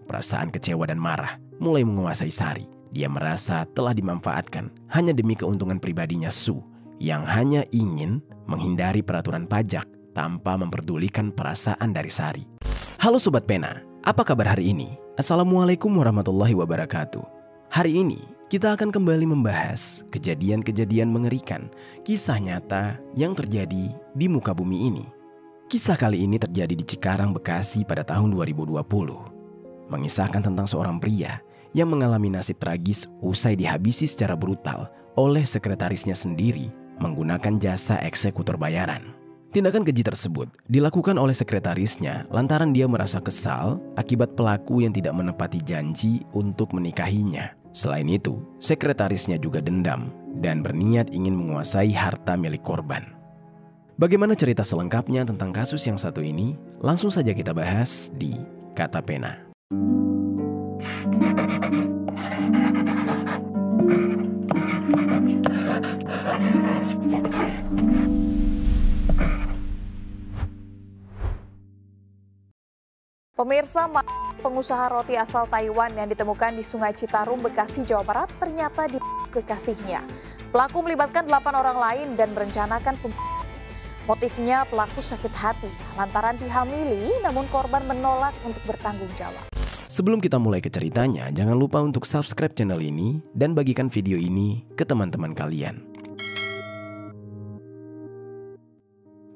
Perasaan kecewa dan marah mulai menguasai Sari. Dia merasa telah dimanfaatkan hanya demi keuntungan pribadinya Su yang hanya ingin menghindari peraturan pajak tanpa memperdulikan perasaan dari Sari. Halo Sobat Pena, apa kabar hari ini? Assalamualaikum warahmatullahi wabarakatuh. Hari ini kita akan kembali membahas kejadian-kejadian mengerikan, kisah nyata yang terjadi di muka bumi ini. Kisah kali ini terjadi di Cikarang, Bekasi pada tahun 2020. Mengisahkan tentang seorang pria yang mengalami nasib tragis usai dihabisi secara brutal oleh sekretarisnya sendiri menggunakan jasa eksekutor bayaran. Tindakan keji tersebut dilakukan oleh sekretarisnya lantaran dia merasa kesal akibat pelaku yang tidak menepati janji untuk menikahinya. Selain itu, sekretarisnya juga dendam dan berniat ingin menguasai harta milik korban. Bagaimana cerita selengkapnya tentang kasus yang satu ini? Langsung saja kita bahas di Kata Pena. Pemirsa, pengusaha roti asal Taiwan yang ditemukan di Sungai Citarum, Bekasi, Jawa Barat ternyata kekasihnya. Pelaku melibatkan 8 orang lain dan merencanakan motifnya pelaku sakit hati lantaran dihamili, namun korban menolak untuk bertanggung jawab. Sebelum kita mulai ke ceritanya, jangan lupa untuk subscribe channel ini dan bagikan video ini ke teman-teman kalian.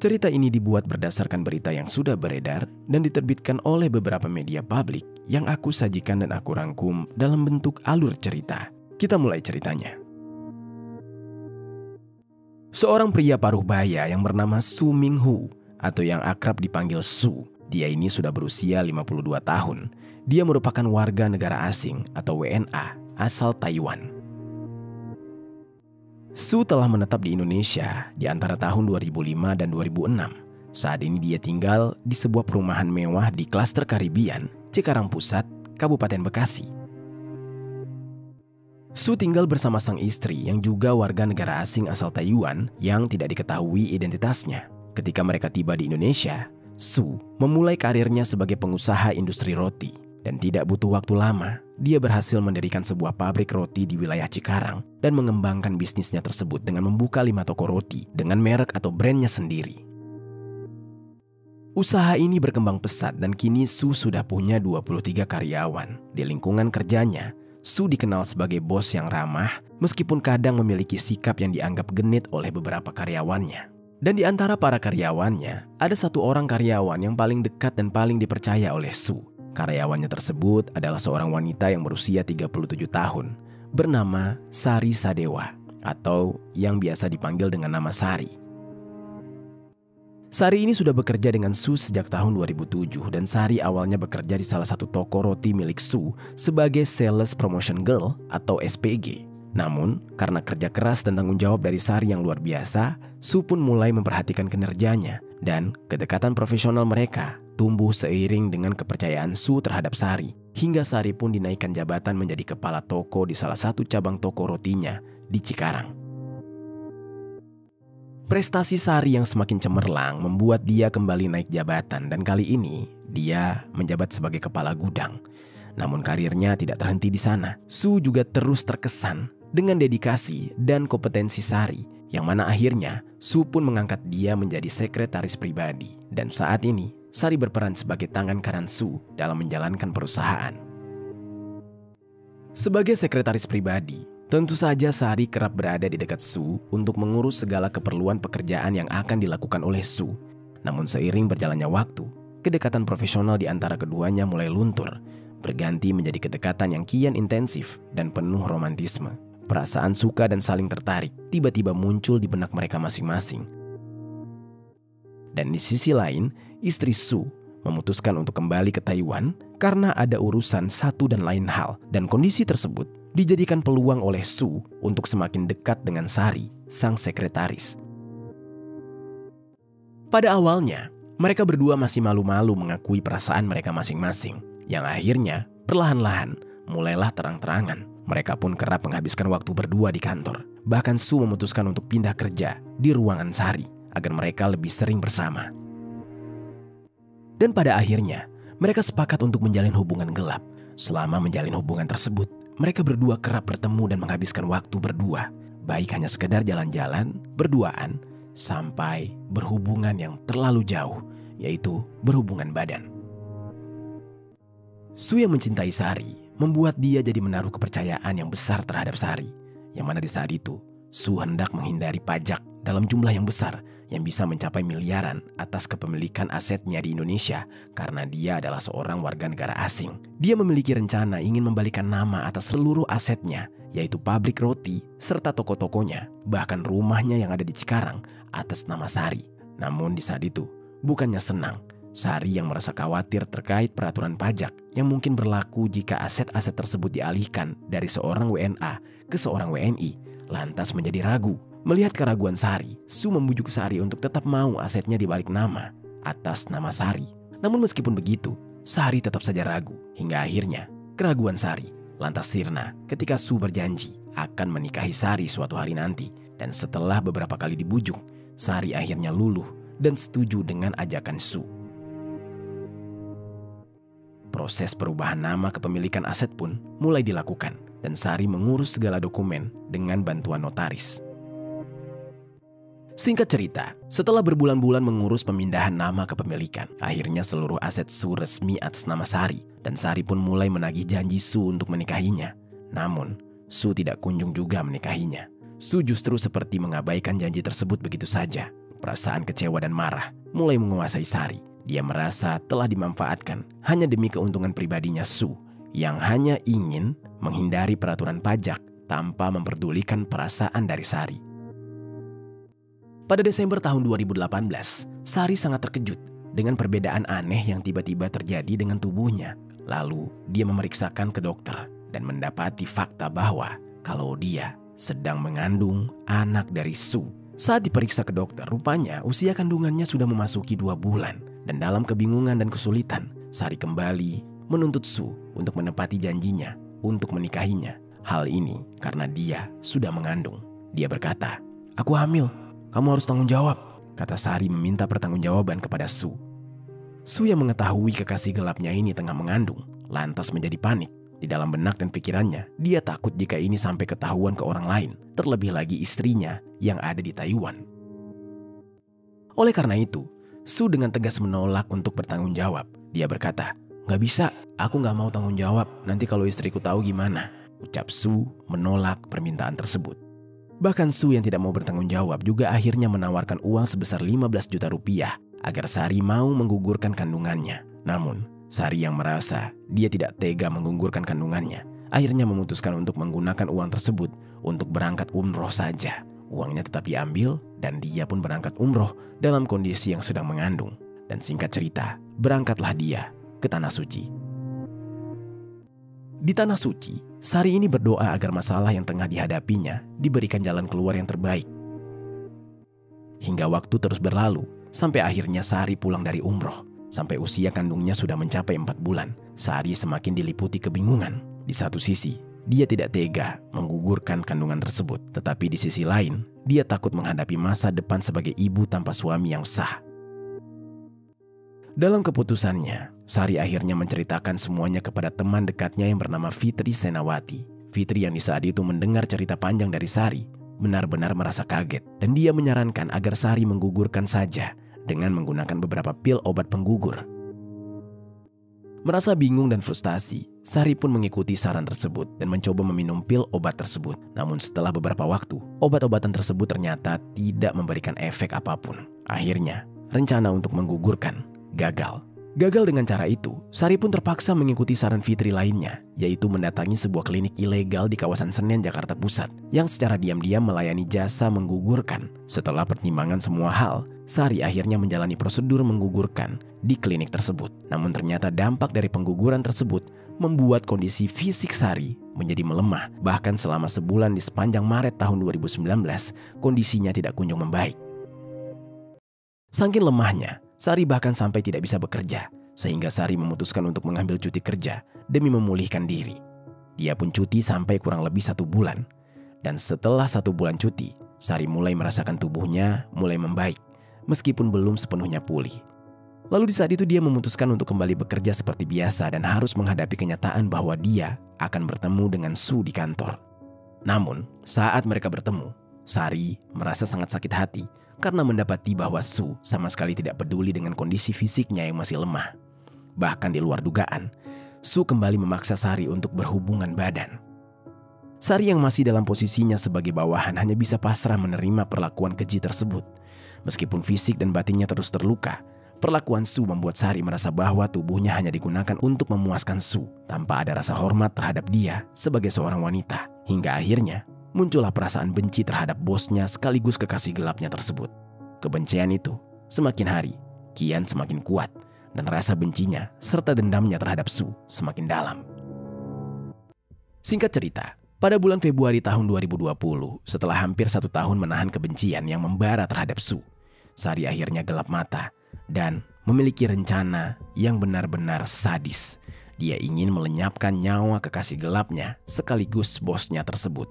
Cerita ini dibuat berdasarkan berita yang sudah beredar dan diterbitkan oleh beberapa media publik yang aku sajikan dan aku rangkum dalam bentuk alur cerita. Kita mulai ceritanya. Seorang pria paruh baya yang bernama Su Minghu atau yang akrab dipanggil Su. Dia ini sudah berusia 52 tahun. Dia merupakan warga negara asing atau WNA asal Taiwan. Su telah menetap di Indonesia di antara tahun 2005 dan 2006. Saat ini dia tinggal di sebuah perumahan mewah di klaster Karibian, Cikarang Pusat, Kabupaten Bekasi. Su tinggal bersama sang istri yang juga warga negara asing asal Taiwan yang tidak diketahui identitasnya. Ketika mereka tiba di Indonesia, Su memulai karirnya sebagai pengusaha industri roti. Dan tidak butuh waktu lama, dia berhasil mendirikan sebuah pabrik roti di wilayah Cikarang dan mengembangkan bisnisnya tersebut dengan membuka 5 toko roti dengan merek atau brandnya sendiri. Usaha ini berkembang pesat dan kini Su sudah punya 23 karyawan. Di lingkungan kerjanya, Su dikenal sebagai bos yang ramah meskipun kadang memiliki sikap yang dianggap genit oleh beberapa karyawannya. Dan di antara para karyawannya, ada satu orang karyawan yang paling dekat dan paling dipercaya oleh Su. Karyawannya tersebut adalah seorang wanita yang berusia 37 tahun bernama Sari Sadewa atau yang biasa dipanggil dengan nama Sari. Sari ini sudah bekerja dengan Su sejak tahun 2007 dan Sari awalnya bekerja di salah satu toko roti milik Su sebagai Sales Promotion Girl atau SPG. Namun, karena kerja keras dan tanggung jawab dari Sari yang luar biasa, Su pun mulai memperhatikan kinerjanya dan kedekatan profesional mereka tumbuh seiring dengan kepercayaan Su terhadap Sari. Hingga Sari pun dinaikkan jabatan menjadi kepala toko di salah satu cabang toko rotinya di Cikarang. Prestasi Sari yang semakin cemerlang membuat dia kembali naik jabatan dan kali ini dia menjabat sebagai kepala gudang. Namun karirnya tidak terhenti di sana. Su juga terus terkesan dengan dedikasi dan kompetensi Sari, yang mana akhirnya Su pun mengangkat dia menjadi sekretaris pribadi. Dan saat ini, Sari berperan sebagai tangan kanan Su dalam menjalankan perusahaan. Sebagai sekretaris pribadi, tentu saja Sari kerap berada di dekat Su untuk mengurus segala keperluan pekerjaan yang akan dilakukan oleh Su. Namun seiring berjalannya waktu, kedekatan profesional di antara keduanya mulai luntur, berganti menjadi kedekatan yang kian intensif dan penuh romantisme. Perasaan suka dan saling tertarik tiba-tiba muncul di benak mereka masing-masing. Dan di sisi lain, istri Su memutuskan untuk kembali ke Taiwan karena ada urusan satu dan lain hal. Dan kondisi tersebut dijadikan peluang oleh Su untuk semakin dekat dengan Sari, sang sekretaris. Pada awalnya, mereka berdua masih malu-malu mengakui perasaan mereka masing-masing. Yang akhirnya, perlahan-lahan, mulailah terang-terangan. Mereka pun kerap menghabiskan waktu berdua di kantor. Bahkan Su memutuskan untuk pindah kerja di ruangan Sari agar mereka lebih sering bersama. Dan pada akhirnya, mereka sepakat untuk menjalin hubungan gelap. Selama menjalin hubungan tersebut, mereka berdua kerap bertemu dan menghabiskan waktu berdua, baik hanya sekedar jalan-jalan, berduaan, sampai berhubungan yang terlalu jauh, yaitu berhubungan badan. Su yang mencintai Sari membuat dia jadi menaruh kepercayaan yang besar terhadap Sari, yang mana di saat itu Su hendak menghindari pajak dalam jumlah yang besar yang bisa mencapai miliaran atas kepemilikan asetnya di Indonesia karena dia adalah seorang warga negara asing. Dia memiliki rencana ingin membalikan nama atas seluruh asetnya, yaitu pabrik roti serta toko-tokonya, bahkan rumahnya yang ada di Cikarang atas nama Sari. Namun di saat itu, bukannya senang, Sari yang merasa khawatir terkait peraturan pajak yang mungkin berlaku jika aset-aset tersebut dialihkan dari seorang WNA ke seorang WNI, lantas menjadi ragu. Melihat keraguan Sari, Su membujuk Sari untuk tetap mau asetnya dibalik nama atas nama Sari. Namun meskipun begitu, Sari tetap saja ragu hingga akhirnya keraguan Sari lantas sirna ketika Su berjanji akan menikahi Sari suatu hari nanti. Dan setelah beberapa kali dibujuk, Sari akhirnya luluh dan setuju dengan ajakan Su. Proses perubahan nama kepemilikan aset pun mulai dilakukan dan Sari mengurus segala dokumen dengan bantuan notaris. Singkat cerita, setelah berbulan-bulan mengurus pemindahan nama kepemilikan, akhirnya seluruh aset Su resmi atas nama Sari dan Sari pun mulai menagih janji Su untuk menikahinya. Namun, Su tidak kunjung juga menikahinya. Su justru seperti mengabaikan janji tersebut begitu saja. Perasaan kecewa dan marah mulai menguasai Sari. Dia merasa telah dimanfaatkan hanya demi keuntungan pribadinya Su yang hanya ingin menghindari peraturan pajak tanpa memperdulikan perasaan dari Sari. Pada Desember tahun 2018, Sari sangat terkejut dengan perbedaan aneh yang tiba-tiba terjadi dengan tubuhnya. Lalu dia memeriksakan ke dokter dan mendapati fakta bahwa kalau dia sedang mengandung anak dari Su. Saat diperiksa ke dokter, rupanya usia kandungannya sudah memasuki 2 bulan. Dan dalam kebingungan dan kesulitan, Sari kembali menuntut Su untuk menepati janjinya untuk menikahinya. Hal ini karena dia sudah mengandung. Dia berkata, "Aku hamil. Kamu harus tanggung jawab," kata Sari meminta pertanggungjawaban kepada Su. Su yang mengetahui kekasih gelapnya ini tengah mengandung, lantas menjadi panik. Di dalam benak dan pikirannya, dia takut jika ini sampai ketahuan ke orang lain, terlebih lagi istrinya yang ada di Taiwan. Oleh karena itu, Su dengan tegas menolak untuk bertanggung jawab. Dia berkata, "Gak bisa, aku gak mau tanggung jawab, nanti kalau istriku tahu gimana?" Ucap Su menolak permintaan tersebut. Bahkan Su yang tidak mau bertanggung jawab juga akhirnya menawarkan uang sebesar 15 juta rupiah agar Sari mau menggugurkan kandungannya. Namun, Sari yang merasa dia tidak tega menggugurkan kandungannya, akhirnya memutuskan untuk menggunakan uang tersebut untuk berangkat umroh saja. Uangnya tetap diambil dan dia pun berangkat umroh dalam kondisi yang sedang mengandung. Dan singkat cerita, berangkatlah dia ke Tanah Suci. Di Tanah Suci, Sari ini berdoa agar masalah yang tengah dihadapinya diberikan jalan keluar yang terbaik. Hingga waktu terus berlalu, sampai akhirnya Sari pulang dari umroh. Sampai usia kandungnya sudah mencapai 4 bulan, Sari semakin diliputi kebingungan. Di satu sisi, dia tidak tega menggugurkan kandungan tersebut. Tetapi di sisi lain, dia takut menghadapi masa depan sebagai ibu tanpa suami yang sah. Dalam keputusannya, Sari akhirnya menceritakan semuanya kepada teman dekatnya yang bernama Fitri Senawati. Fitri yang di saat itu mendengar cerita panjang dari Sari, benar-benar merasa kaget. Dan dia menyarankan agar Sari menggugurkan saja dengan menggunakan beberapa pil obat penggugur. Merasa bingung dan frustasi, Sari pun mengikuti saran tersebut dan mencoba meminum pil obat tersebut. Namun setelah beberapa waktu, obat-obatan tersebut ternyata tidak memberikan efek apapun. Akhirnya, rencana untuk menggugurkan gagal. Gagal dengan cara itu, Sari pun terpaksa mengikuti saran Fitri lainnya, yaitu mendatangi sebuah klinik ilegal di kawasan Senen, Jakarta Pusat, yang secara diam-diam melayani jasa menggugurkan. Setelah pertimbangan semua hal, Sari akhirnya menjalani prosedur menggugurkan di klinik tersebut. Namun ternyata dampak dari pengguguran tersebut membuat kondisi fisik Sari menjadi melemah. Bahkan selama sebulan di sepanjang Maret tahun 2019, kondisinya tidak kunjung membaik. Saking lemahnya, Sari bahkan sampai tidak bisa bekerja, sehingga Sari memutuskan untuk mengambil cuti kerja demi memulihkan diri. Dia pun cuti sampai kurang lebih 1 bulan. Dan setelah 1 bulan cuti, Sari mulai merasakan tubuhnya mulai membaik, meskipun belum sepenuhnya pulih. Lalu di saat itu dia memutuskan untuk kembali bekerja seperti biasa dan harus menghadapi kenyataan bahwa dia akan bertemu dengan Sue di kantor. Namun, saat mereka bertemu, Sari merasa sangat sakit hati karena mendapati bahwa Sue sama sekali tidak peduli dengan kondisi fisiknya yang masih lemah. Bahkan di luar dugaan, Sue kembali memaksa Sari untuk berhubungan badan. Sari yang masih dalam posisinya sebagai bawahan hanya bisa pasrah menerima perlakuan keji tersebut. Meskipun fisik dan batinnya terus terluka, perlakuan Sue membuat Sari merasa bahwa tubuhnya hanya digunakan untuk memuaskan Sue tanpa ada rasa hormat terhadap dia sebagai seorang wanita. Hingga akhirnya muncullah perasaan benci terhadap bosnya sekaligus kekasih gelapnya tersebut. Kebencian itu semakin hari kian semakin kuat dan rasa bencinya serta dendamnya terhadap Sue semakin dalam. Singkat cerita, pada bulan Februari tahun 2020, setelah hampir 1 tahun menahan kebencian yang membara terhadap Sue, Sari akhirnya gelap mata dan memiliki rencana yang benar-benar sadis. Dia ingin melenyapkan nyawa kekasih gelapnya sekaligus bosnya tersebut.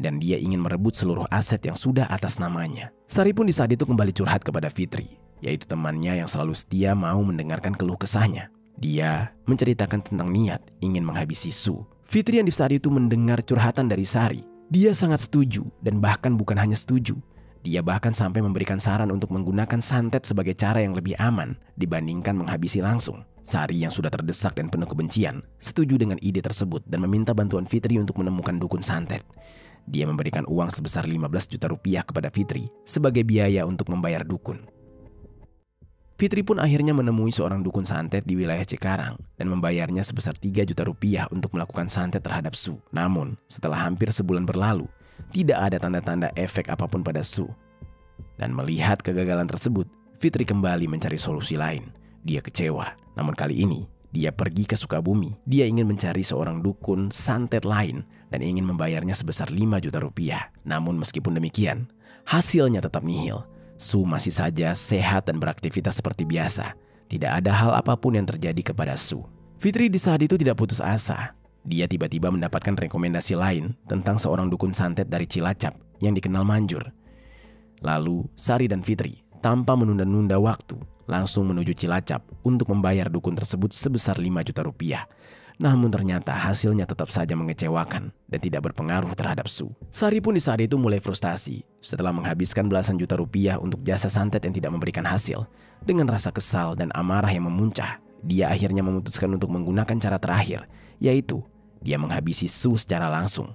Dan dia ingin merebut seluruh aset yang sudah atas namanya. Sari pun di saat itu kembali curhat kepada Fitri, yaitu temannya yang selalu setia mau mendengarkan keluh kesahnya. Dia menceritakan tentang niat ingin menghabisi Sue. Fitri yang di saat itu mendengar curhatan dari Sari, dia sangat setuju dan bahkan bukan hanya setuju. Dia bahkan sampai memberikan saran untuk menggunakan santet sebagai cara yang lebih aman dibandingkan menghabisi langsung. Sari yang sudah terdesak dan penuh kebencian setuju dengan ide tersebut dan meminta bantuan Fitri untuk menemukan dukun santet. Dia memberikan uang sebesar 15 juta rupiah kepada Fitri sebagai biaya untuk membayar dukun. Fitri pun akhirnya menemui seorang dukun santet di wilayah Cikarang dan membayarnya sebesar 3 juta rupiah untuk melakukan santet terhadap Sue. Namun, setelah hampir sebulan berlalu, tidak ada tanda-tanda efek apapun pada Sue. Dan melihat kegagalan tersebut, Fitri kembali mencari solusi lain. Dia kecewa, namun kali ini dia pergi ke Sukabumi. Dia ingin mencari seorang dukun santet lain dan ingin membayarnya sebesar 5 juta rupiah. Namun meskipun demikian, hasilnya tetap nihil. Sue masih saja sehat dan beraktivitas seperti biasa. Tidak ada hal apapun yang terjadi kepada Sue. Fitri di saat itu tidak putus asa. Dia tiba-tiba mendapatkan rekomendasi lain tentang seorang dukun santet dari Cilacap yang dikenal manjur. Lalu Sari dan Fitri tanpa menunda-nunda waktu langsung menuju Cilacap untuk membayar dukun tersebut sebesar 5 juta rupiah. Namun ternyata hasilnya tetap saja mengecewakan dan tidak berpengaruh terhadap Sue. Sari pun di saat itu mulai frustasi setelah menghabiskan belasan juta rupiah untuk jasa santet yang tidak memberikan hasil. Dengan rasa kesal dan amarah yang memuncah, dia akhirnya memutuskan untuk menggunakan cara terakhir, yaitu dia menghabisi Sue secara langsung.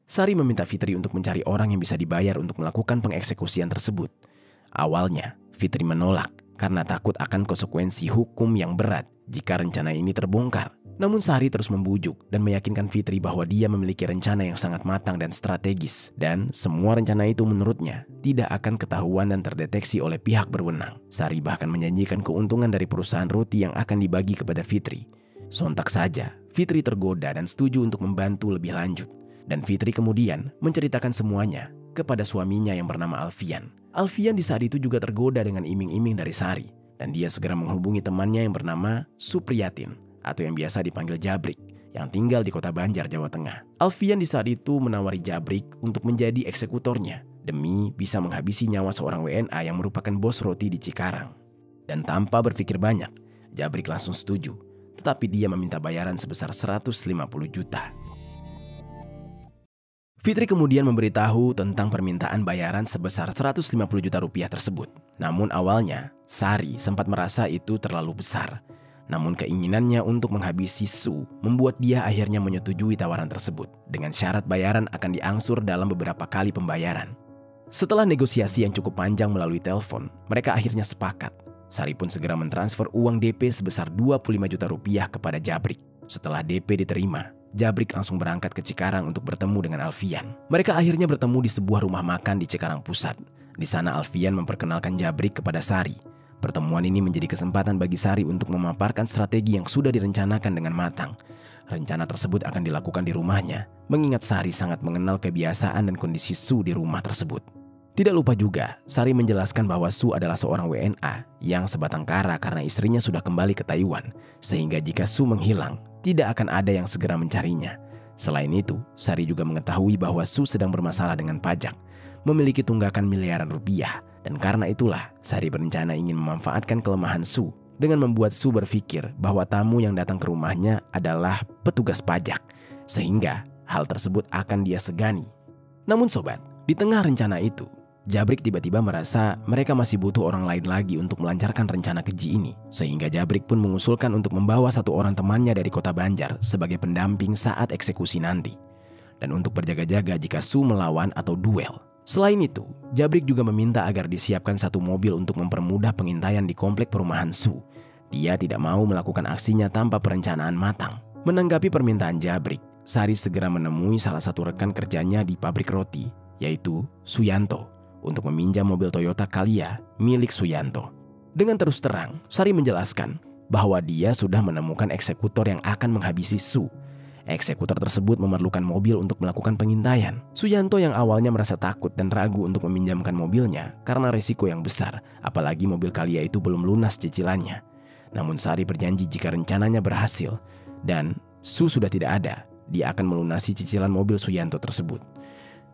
Sari meminta Fitri untuk mencari orang yang bisa dibayar untuk melakukan pengeksekusian tersebut. Awalnya, Fitri menolak karena takut akan konsekuensi hukum yang berat jika rencana ini terbongkar. Namun Sari terus membujuk dan meyakinkan Fitri bahwa dia memiliki rencana yang sangat matang dan strategis. Dan semua rencana itu menurutnya tidak akan ketahuan dan terdeteksi oleh pihak berwenang. Sari bahkan menjanjikan keuntungan dari perusahaan roti yang akan dibagi kepada Fitri. Sontak saja, Fitri tergoda dan setuju untuk membantu lebih lanjut. Dan Fitri kemudian menceritakan semuanya kepada suaminya yang bernama Alfian. Alfian di saat itu juga tergoda dengan iming-iming dari Sari. Dan dia segera menghubungi temannya yang bernama Supriyatin atau yang biasa dipanggil Jabrik yang tinggal di kota Banjar, Jawa Tengah. Alfian di saat itu menawari Jabrik untuk menjadi eksekutornya demi bisa menghabisi nyawa seorang WNA yang merupakan bos roti di Cikarang. Dan tanpa berpikir banyak, Jabrik langsung setuju. Tetapi dia meminta bayaran sebesar 150 juta. Fitri kemudian memberitahu tentang permintaan bayaran sebesar 150 juta rupiah tersebut. Namun awalnya, Sari sempat merasa itu terlalu besar. Namun keinginannya untuk menghabisi Sue membuat dia akhirnya menyetujui tawaran tersebut dengan syarat bayaran akan diangsur dalam beberapa kali pembayaran. Setelah negosiasi yang cukup panjang melalui telepon, mereka akhirnya sepakat. Sari pun segera mentransfer uang DP sebesar 25 juta rupiah kepada Jabrik. Setelah DP diterima, Jabrik langsung berangkat ke Cikarang untuk bertemu dengan Alfian. Mereka akhirnya bertemu di sebuah rumah makan di Cikarang Pusat. Di sana Alfian memperkenalkan Jabrik kepada Sari. Pertemuan ini menjadi kesempatan bagi Sari untuk memaparkan strategi yang sudah direncanakan dengan matang. Rencana tersebut akan dilakukan di rumahnya, mengingat Sari sangat mengenal kebiasaan dan kondisi Sue di rumah tersebut. Tidak lupa juga, Sari menjelaskan bahwa Sue adalah seorang WNA yang sebatang kara karena istrinya sudah kembali ke Taiwan, sehingga jika Sue menghilang, tidak akan ada yang segera mencarinya. Selain itu, Sari juga mengetahui bahwa Sue sedang bermasalah dengan pajak, memiliki tunggakan miliaran rupiah, Dan karena itulah, Sari berencana ingin memanfaatkan kelemahan Su dengan membuat Su berpikir bahwa tamu yang datang ke rumahnya adalah petugas pajak, sehingga hal tersebut akan dia segani. Namun sobat, di tengah rencana itu, Jabrik tiba-tiba merasa mereka masih butuh orang lain lagi untuk melancarkan rencana keji ini. Sehingga Jabrik pun mengusulkan untuk membawa satu orang temannya dari kota Banjar sebagai pendamping saat eksekusi nanti. Dan untuk berjaga-jaga jika Su melawan atau duel. Selain itu, Jabrik juga meminta agar disiapkan satu mobil untuk mempermudah pengintaian di komplek perumahan Su. Dia tidak mau melakukan aksinya tanpa perencanaan matang. Menanggapi permintaan Jabrik, Sari segera menemui salah satu rekan kerjanya di pabrik roti, yaitu Suyanto, untuk meminjam mobil Toyota Calya milik Suyanto. Dengan terus terang, Sari menjelaskan bahwa dia sudah menemukan eksekutor yang akan menghabisi Su. Eksekutor tersebut memerlukan mobil untuk melakukan pengintaian. Suyanto yang awalnya merasa takut dan ragu untuk meminjamkan mobilnya karena risiko yang besar, apalagi mobil Calya itu belum lunas cicilannya. Namun Sari berjanji jika rencananya berhasil dan Su sudah tidak ada, dia akan melunasi cicilan mobil Suyanto tersebut.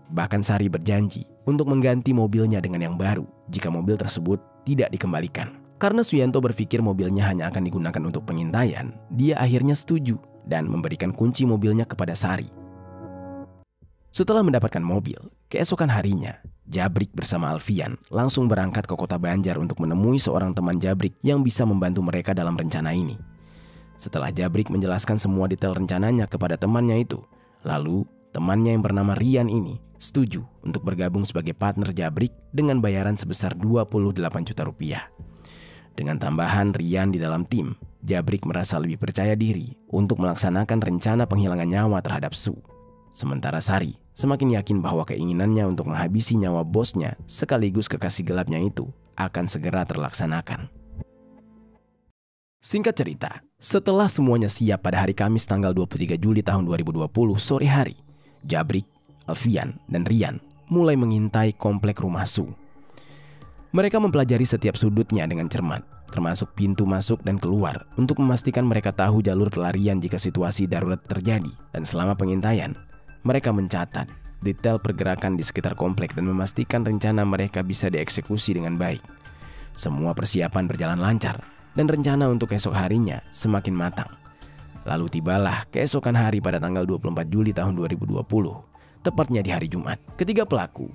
Bahkan Sari berjanji untuk mengganti mobilnya dengan yang baru jika mobil tersebut tidak dikembalikan. Karena Suyanto berpikir mobilnya hanya akan digunakan untuk pengintaian, dia akhirnya setuju dan memberikan kunci mobilnya kepada Sari. Setelah mendapatkan mobil, keesokan harinya, Jabrik bersama Alfian langsung berangkat ke kota Banjar untuk menemui seorang teman Jabrik yang bisa membantu mereka dalam rencana ini. Setelah Jabrik menjelaskan semua detail rencananya kepada temannya itu, lalu temannya yang bernama Rian ini setuju untuk bergabung sebagai partner Jabrik dengan bayaran sebesar 28 juta rupiah. Dengan tambahan Rian di dalam tim, Jabrik merasa lebih percaya diri untuk melaksanakan rencana penghilangan nyawa terhadap Su. Sementara Sari semakin yakin bahwa keinginannya untuk menghabisi nyawa bosnya sekaligus kekasih gelapnya itu akan segera terlaksanakan. Singkat cerita, setelah semuanya siap pada hari Kamis tanggal 23 Juli tahun 2020 sore hari, Jabrik, Alfian, dan Rian mulai mengintai komplek rumah Su. Mereka mempelajari setiap sudutnya dengan cermat, termasuk pintu masuk dan keluar, untuk memastikan mereka tahu jalur pelarian jika situasi darurat terjadi. Dan selama pengintaian, mereka mencatat detail pergerakan di sekitar komplek dan memastikan rencana mereka bisa dieksekusi dengan baik. Semua persiapan berjalan lancar, dan rencana untuk esok harinya semakin matang. Lalu tibalah keesokan hari pada tanggal 24 Juli tahun 2020, tepatnya di hari Jumat. Ketiga pelaku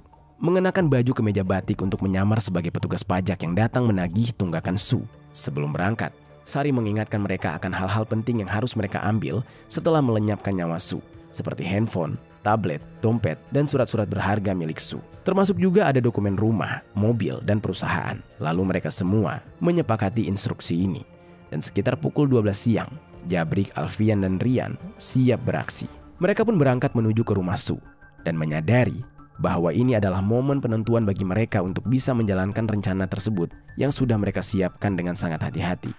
mengenakan baju kemeja batik untuk menyamar sebagai petugas pajak yang datang menagih tunggakan Su. Sebelum berangkat, Sari mengingatkan mereka akan hal-hal penting yang harus mereka ambil setelah melenyapkan nyawa Su, seperti handphone, tablet, dompet, dan surat-surat berharga milik Su. Termasuk juga ada dokumen rumah, mobil, dan perusahaan. Lalu mereka semua menyepakati instruksi ini. Dan sekitar pukul 12 siang, Jabrik, Alfian, dan Rian siap beraksi. Mereka pun berangkat menuju ke rumah Su dan menyadari bahwa ini adalah momen penentuan bagi mereka untuk bisa menjalankan rencana tersebut yang sudah mereka siapkan dengan sangat hati-hati.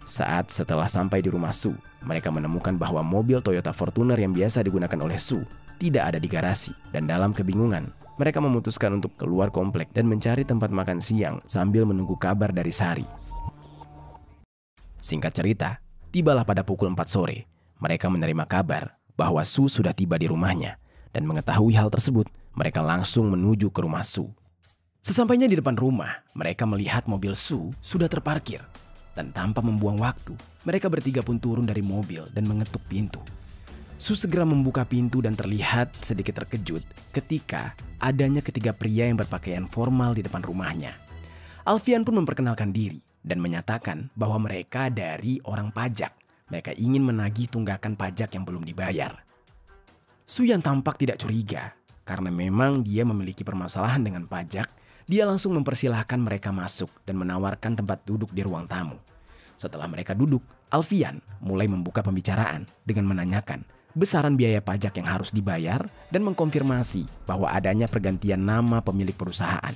Saat setelah sampai di rumah Su, mereka menemukan bahwa mobil Toyota Fortuner yang biasa digunakan oleh Su tidak ada di garasi. Dan dalam kebingungan, mereka memutuskan untuk keluar komplek dan mencari tempat makan siang sambil menunggu kabar dari Sari. Singkat cerita, tibalah pada pukul 4 sore, mereka menerima kabar bahwa Su sudah tiba di rumahnya. Dan mengetahui hal tersebut, mereka langsung menuju ke rumah Su. Sesampainya di depan rumah, mereka melihat mobil Su sudah terparkir. Dan tanpa membuang waktu, mereka bertiga pun turun dari mobil dan mengetuk pintu. Su segera membuka pintu dan terlihat sedikit terkejut ketika adanya ketiga pria yang berpakaian formal di depan rumahnya. Alfian pun memperkenalkan diri dan menyatakan bahwa mereka dari orang pajak. Mereka ingin menagih tunggakan pajak yang belum dibayar. Su yang tampak tidak curiga karena memang dia memiliki permasalahan dengan pajak. Dia langsung mempersilahkan mereka masuk dan menawarkan tempat duduk di ruang tamu. Setelah mereka duduk, Alfian mulai membuka pembicaraan dengan menanyakan besaran biaya pajak yang harus dibayar dan mengkonfirmasi bahwa adanya pergantian nama pemilik perusahaan.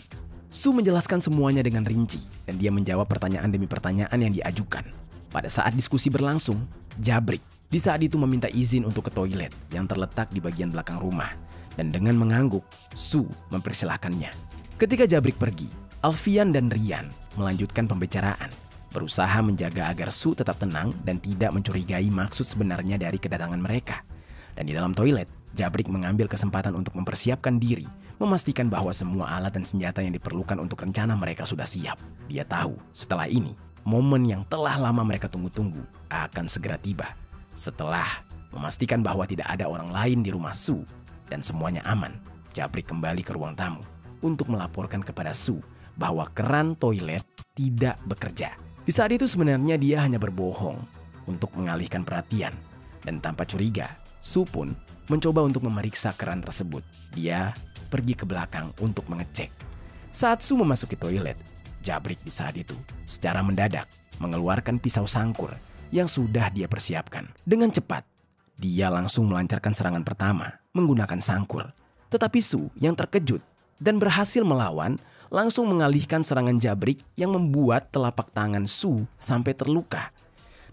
Su menjelaskan semuanya dengan rinci dan dia menjawab pertanyaan demi pertanyaan yang diajukan. Pada saat diskusi berlangsung, Jabrik di saat itu meminta izin untuk ke toilet yang terletak di bagian belakang rumah. Dan dengan mengangguk, Su mempersilahkannya. Ketika Jabrik pergi, Alfian dan Rian melanjutkan pembicaraan, berusaha menjaga agar Su tetap tenang dan tidak mencurigai maksud sebenarnya dari kedatangan mereka. Dan di dalam toilet, Jabrik mengambil kesempatan untuk mempersiapkan diri, memastikan bahwa semua alat dan senjata yang diperlukan untuk rencana mereka sudah siap. Dia tahu, setelah ini, momen yang telah lama mereka tunggu-tunggu akan segera tiba. Setelah memastikan bahwa tidak ada orang lain di rumah Sue dan semuanya aman, Jabrik kembali ke ruang tamu untuk melaporkan kepada Sue bahwa keran toilet tidak bekerja. Di saat itu sebenarnya dia hanya berbohong untuk mengalihkan perhatian. Dan tanpa curiga, Sue pun mencoba untuk memeriksa keran tersebut. Dia pergi ke belakang untuk mengecek. Saat Sue memasuki toilet, Jabrik di saat itu secara mendadak mengeluarkan pisau sangkur yang sudah dia persiapkan. Dengan cepat, dia langsung melancarkan serangan pertama menggunakan sangkur. Tetapi Sue yang terkejut dan berhasil melawan langsung mengalihkan serangan Jabrik yang membuat telapak tangan Sue sampai terluka.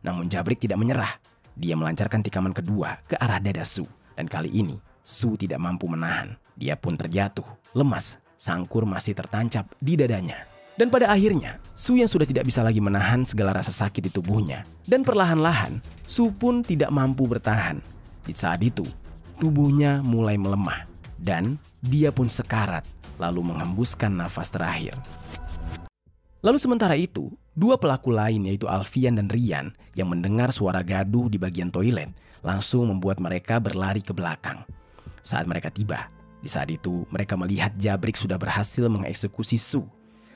Namun Jabrik tidak menyerah. Dia melancarkan tikaman kedua ke arah dada Sue. Dan kali ini Sue tidak mampu menahan. Dia pun terjatuh, lemas. Sangkur masih tertancap di dadanya. Dan pada akhirnya, Sue yang sudah tidak bisa lagi menahan segala rasa sakit di tubuhnya. Dan perlahan-lahan, Sue pun tidak mampu bertahan. Di saat itu, tubuhnya mulai melemah. Dan dia pun sekarat, lalu menghembuskan nafas terakhir. Lalu sementara itu, dua pelaku lain yaitu Alfian dan Rian yang mendengar suara gaduh di bagian toilet langsung membuat mereka berlari ke belakang. Saat mereka tiba, di saat itu mereka melihat Jabrik sudah berhasil mengeksekusi Sue.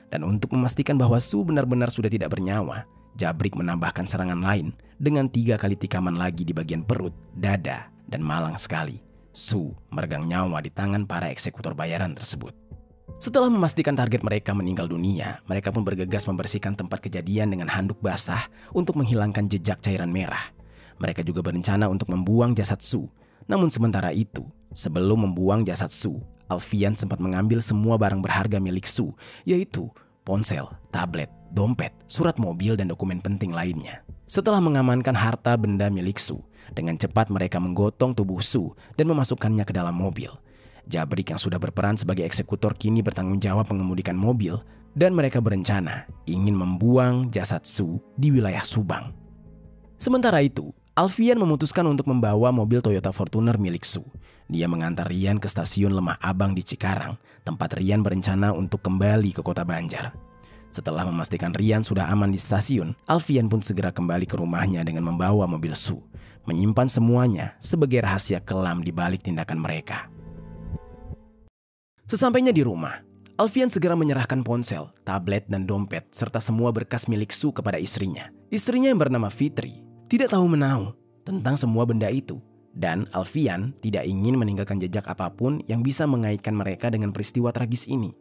Dan untuk memastikan bahwa Sue benar-benar sudah tidak bernyawa, Jabrik menambahkan serangan lain dengan 3 kali tikaman lagi di bagian perut, dada, dan malang sekali. Sue meregang nyawa di tangan para eksekutor bayaran tersebut. Setelah memastikan target mereka meninggal dunia, mereka pun bergegas membersihkan tempat kejadian dengan handuk basah untuk menghilangkan jejak cairan merah. Mereka juga berencana untuk membuang jasad Sue. Namun sementara itu, sebelum membuang jasad Sue, Alfian sempat mengambil semua barang berharga milik Sue, yaitu ponsel, tablet, dompet, surat mobil, dan dokumen penting lainnya. Setelah mengamankan harta benda milik Sue, dengan cepat mereka menggotong tubuh Sue dan memasukkannya ke dalam mobil. Jabrik yang sudah berperan sebagai eksekutor kini bertanggung jawab mengemudikan mobil dan mereka berencana ingin membuang jasad Sue di wilayah Subang. Sementara itu, Alfian memutuskan untuk membawa mobil Toyota Fortuner milik Sue. Dia mengantar Rian ke stasiun Lemah Abang di Cikarang, tempat Rian berencana untuk kembali ke Kota Banjar. Setelah memastikan Rian sudah aman di stasiun, Alfian pun segera kembali ke rumahnya dengan membawa mobil Sue, menyimpan semuanya sebagai rahasia kelam di balik tindakan mereka. Sesampainya di rumah, Alfian segera menyerahkan ponsel, tablet, dan dompet serta semua berkas milik Sue kepada istrinya. Istrinya yang bernama Fitri tidak tahu menahu tentang semua benda itu. Dan Alfian tidak ingin meninggalkan jejak apapun yang bisa mengaitkan mereka dengan peristiwa tragis ini.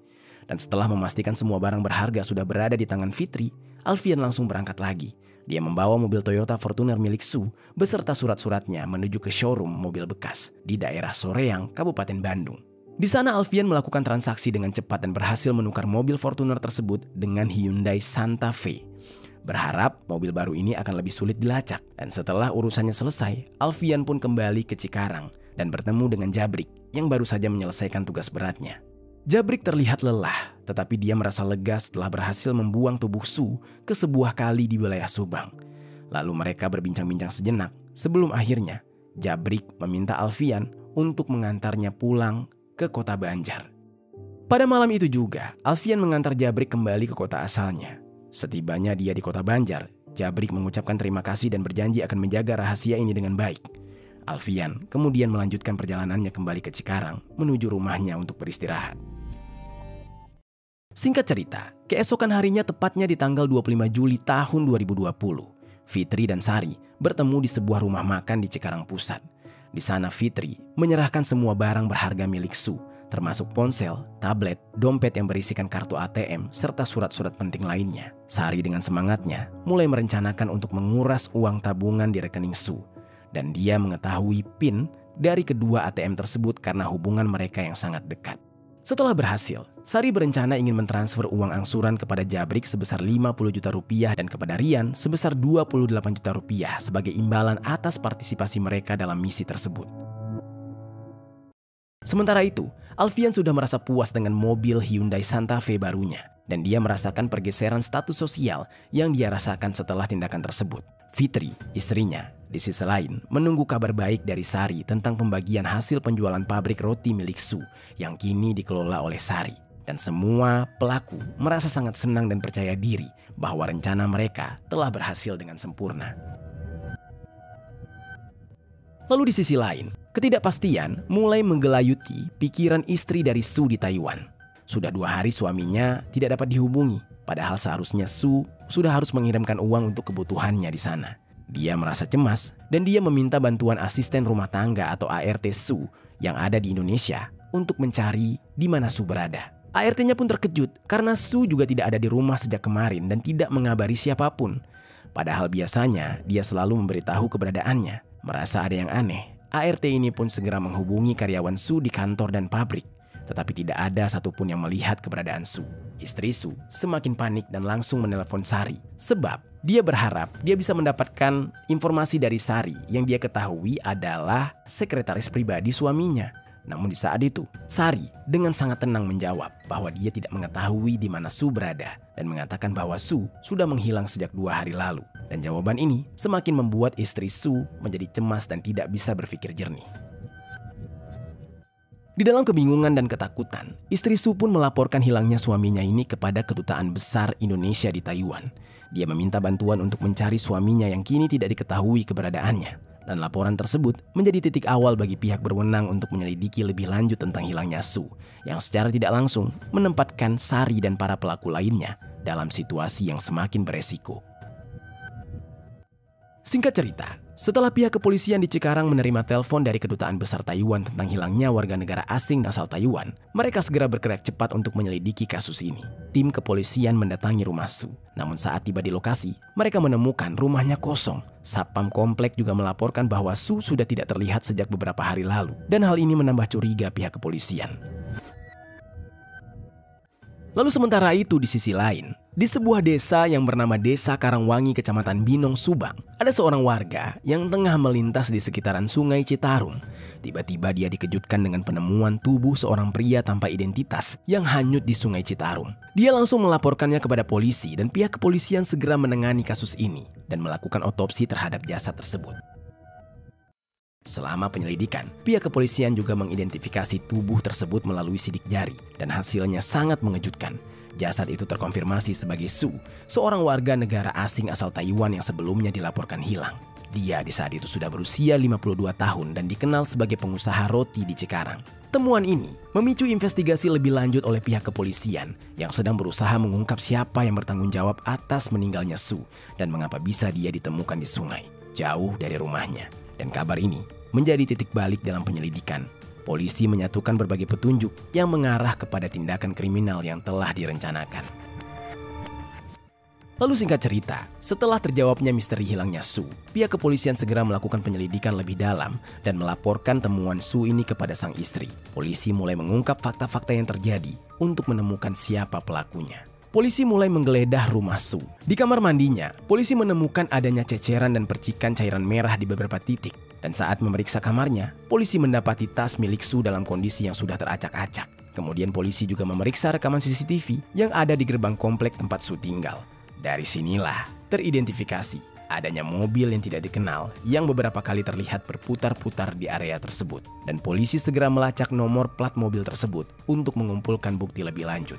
Dan setelah memastikan semua barang berharga sudah berada di tangan Fitri, Alfian langsung berangkat lagi. Dia membawa mobil Toyota Fortuner milik Sue beserta surat-suratnya menuju ke showroom mobil bekas di daerah Soreang, Kabupaten Bandung. Di sana Alfian melakukan transaksi dengan cepat dan berhasil menukar mobil Fortuner tersebut dengan Hyundai Santa Fe. Berharap mobil baru ini akan lebih sulit dilacak. Dan setelah urusannya selesai, Alfian pun kembali ke Cikarang dan bertemu dengan Jabrik yang baru saja menyelesaikan tugas beratnya. Jabrik terlihat lelah, tetapi dia merasa lega setelah berhasil membuang tubuh Sue ke sebuah kali di wilayah Subang. Lalu mereka berbincang-bincang sejenak sebelum akhirnya Jabrik meminta Alfian untuk mengantarnya pulang ke Kota Banjar. Pada malam itu juga, Alfian mengantar Jabrik kembali ke kota asalnya. Setibanya dia di Kota Banjar, Jabrik mengucapkan terima kasih dan berjanji akan menjaga rahasia ini dengan baik. Alfian kemudian melanjutkan perjalanannya kembali ke Cikarang menuju rumahnya untuk beristirahat. Singkat cerita, keesokan harinya tepatnya di tanggal 25 Juli tahun 2020, Fitri dan Sari bertemu di sebuah rumah makan di Cikarang Pusat. Di sana Fitri menyerahkan semua barang berharga milik Sue, termasuk ponsel, tablet, dompet yang berisikan kartu ATM, serta surat-surat penting lainnya. Sari dengan semangatnya mulai merencanakan untuk menguras uang tabungan di rekening Sue. Dan dia mengetahui PIN dari kedua ATM tersebut karena hubungan mereka yang sangat dekat. Setelah berhasil, Sari berencana ingin mentransfer uang angsuran kepada Jabrik sebesar 50 juta rupiah dan kepada Rian sebesar 28 juta rupiah sebagai imbalan atas partisipasi mereka dalam misi tersebut. Sementara itu, Alfian sudah merasa puas dengan mobil Hyundai Santa Fe barunya. Dan dia merasakan pergeseran status sosial yang dia rasakan setelah tindakan tersebut. Fitri, istrinya, di sisi lain menunggu kabar baik dari Sari tentang pembagian hasil penjualan pabrik roti milik Su yang kini dikelola oleh Sari. Dan semua pelaku merasa sangat senang dan percaya diri bahwa rencana mereka telah berhasil dengan sempurna. Lalu di sisi lain, ketidakpastian mulai menggelayuti pikiran istri dari Su di Taiwan. Sudah 2 hari suaminya tidak dapat dihubungi, padahal seharusnya Su sudah harus mengirimkan uang untuk kebutuhannya di sana. Dia merasa cemas dan dia meminta bantuan asisten rumah tangga atau ART Su yang ada di Indonesia untuk mencari di mana Su berada. ART-nya pun terkejut karena Su juga tidak ada di rumah sejak kemarin dan tidak mengabari siapapun. Padahal biasanya dia selalu memberitahu keberadaannya. Merasa ada yang aneh, ART ini pun segera menghubungi karyawan Su di kantor dan pabrik. Tetapi tidak ada satupun yang melihat keberadaan Su. Istri Su semakin panik dan langsung menelepon Sari. Sebab dia berharap dia bisa mendapatkan informasi dari Sari yang dia ketahui adalah sekretaris pribadi suaminya. Namun di saat itu, Sari dengan sangat tenang menjawab bahwa dia tidak mengetahui di mana Su berada. Dan mengatakan bahwa Su sudah menghilang sejak 2 hari lalu. Dan jawaban ini semakin membuat istri Su menjadi cemas dan tidak bisa berpikir jernih. Di dalam kebingungan dan ketakutan, istri Su pun melaporkan hilangnya suaminya ini kepada Kedutaan Besar Indonesia di Taiwan. Dia meminta bantuan untuk mencari suaminya yang kini tidak diketahui keberadaannya. Dan laporan tersebut menjadi titik awal bagi pihak berwenang untuk menyelidiki lebih lanjut tentang hilangnya Su, yang secara tidak langsung menempatkan Sari dan para pelaku lainnya dalam situasi yang semakin beresiko. Singkat cerita, setelah pihak kepolisian di Cikarang menerima telepon dari Kedutaan Besar Taiwan tentang hilangnya warga negara asing asal Taiwan, mereka segera bergerak cepat untuk menyelidiki kasus ini. Tim kepolisian mendatangi rumah Su. Namun saat tiba di lokasi, mereka menemukan rumahnya kosong. Satpam komplek juga melaporkan bahwa Su sudah tidak terlihat sejak beberapa hari lalu. Dan hal ini menambah curiga pihak kepolisian. Lalu sementara itu di sisi lain, di sebuah desa yang bernama Desa Karangwangi, Kecamatan Binong, Subang, ada seorang warga yang tengah melintas di sekitaran Sungai Citarum. Tiba-tiba dia dikejutkan dengan penemuan tubuh seorang pria tanpa identitas yang hanyut di Sungai Citarum. Dia langsung melaporkannya kepada polisi dan pihak kepolisian segera menangani kasus ini dan melakukan otopsi terhadap jasad tersebut. Selama penyelidikan, pihak kepolisian juga mengidentifikasi tubuh tersebut melalui sidik jari dan hasilnya sangat mengejutkan. Jasad itu terkonfirmasi sebagai Su, seorang warga negara asing asal Taiwan yang sebelumnya dilaporkan hilang. Dia di saat itu sudah berusia 52 tahun dan dikenal sebagai pengusaha roti di Cikarang. Temuan ini memicu investigasi lebih lanjut oleh pihak kepolisian yang sedang berusaha mengungkap siapa yang bertanggung jawab atas meninggalnya Su dan mengapa bisa dia ditemukan di sungai, jauh dari rumahnya. Dan kabar ini menjadi titik balik dalam penyelidikan. Polisi menyatukan berbagai petunjuk yang mengarah kepada tindakan kriminal yang telah direncanakan. Lalu singkat cerita, setelah terjawabnya misteri hilangnya Su, pihak kepolisian segera melakukan penyelidikan lebih dalam dan melaporkan temuan Su ini kepada sang istri. Polisi mulai mengungkap fakta-fakta yang terjadi untuk menemukan siapa pelakunya. Polisi mulai menggeledah rumah Su. Di kamar mandinya, polisi menemukan adanya ceceran dan percikan cairan merah di beberapa titik. Dan saat memeriksa kamarnya, polisi mendapati tas milik Su dalam kondisi yang sudah teracak-acak. Kemudian polisi juga memeriksa rekaman CCTV yang ada di gerbang komplek tempat Su tinggal. Dari sinilah teridentifikasi adanya mobil yang tidak dikenal yang beberapa kali terlihat berputar-putar di area tersebut. Dan polisi segera melacak nomor plat mobil tersebut untuk mengumpulkan bukti lebih lanjut.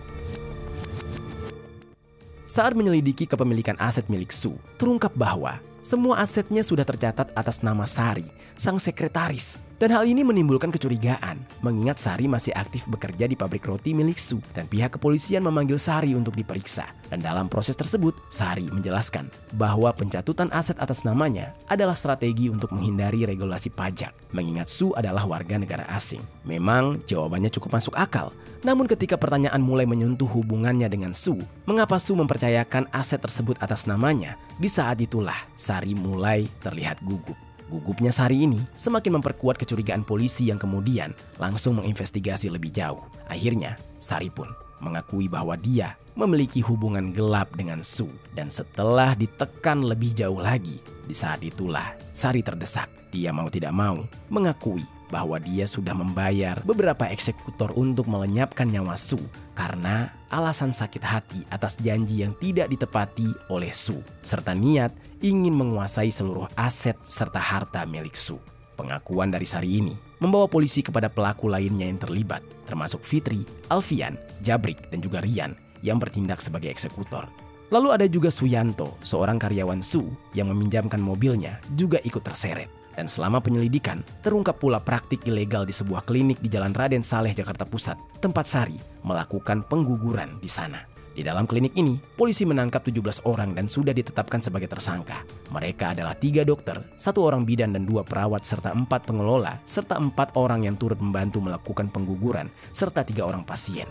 Saat menyelidiki kepemilikan aset milik Su, terungkap bahwa semua asetnya sudah tercatat atas nama Sari, sang sekretaris. Dan hal ini menimbulkan kecurigaan, mengingat Sari masih aktif bekerja di pabrik roti milik Su. Dan pihak kepolisian memanggil Sari untuk diperiksa. Dan dalam proses tersebut, Sari menjelaskan bahwa pencatutan aset atas namanya adalah strategi untuk menghindari regulasi pajak, mengingat Su adalah warga negara asing. Memang jawabannya cukup masuk akal. Namun ketika pertanyaan mulai menyentuh hubungannya dengan Su, mengapa Su mempercayakan aset tersebut atas namanya, di saat itulah Sari mulai terlihat gugup. Gugupnya Sari ini semakin memperkuat kecurigaan polisi yang kemudian langsung menginvestigasi lebih jauh. Akhirnya, Sari pun mengakui bahwa dia memiliki hubungan gelap dengan Su. Dan setelah ditekan lebih jauh lagi, di saat itulah Sari terdesak. Dia mau tidak mau mengakui bahwa dia sudah membayar beberapa eksekutor untuk melenyapkan nyawa Su karena alasan sakit hati atas janji yang tidak ditepati oleh Su, serta niat ingin menguasai seluruh aset serta harta milik Su. Pengakuan dari Sari ini membawa polisi kepada pelaku lainnya yang terlibat, termasuk Fitri, Alfian, Jabrik, dan juga Rian yang bertindak sebagai eksekutor. Lalu ada juga Suyanto, seorang karyawan Su yang meminjamkan mobilnya, juga ikut terseret. Dan selama penyelidikan, terungkap pula praktik ilegal di sebuah klinik di Jalan Raden Saleh, Jakarta Pusat, tempat Sari melakukan pengguguran di sana. Di dalam klinik ini, polisi menangkap 17 orang dan sudah ditetapkan sebagai tersangka. Mereka adalah 3 dokter, 1 orang bidan dan 2 perawat, serta 4 pengelola, serta 4 orang yang turut membantu melakukan pengguguran, serta 3 orang pasien.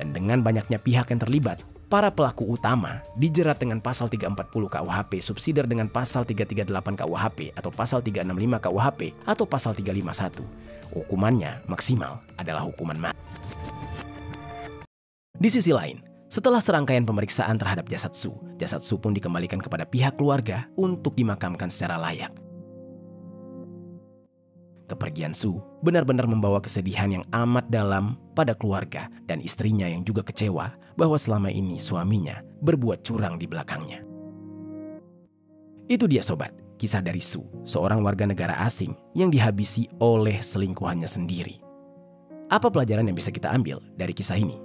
Dan dengan banyaknya pihak yang terlibat, para pelaku utama dijerat dengan pasal 340 KUHP subsidiar dengan pasal 338 KUHP atau pasal 365 KUHP atau pasal 351. Hukumannya maksimal adalah hukuman mati. Di sisi lain, setelah serangkaian pemeriksaan terhadap jasad Su pun dikembalikan kepada pihak keluarga untuk dimakamkan secara layak. Kepergian Su benar-benar membawa kesedihan yang amat dalam pada keluarga dan istrinya yang juga kecewa bahwa selama ini suaminya berbuat curang di belakangnya. Itu dia sobat, kisah dari Su, seorang warga negara asing yang dihabisi oleh selingkuhannya sendiri. Apa pelajaran yang bisa kita ambil dari kisah ini?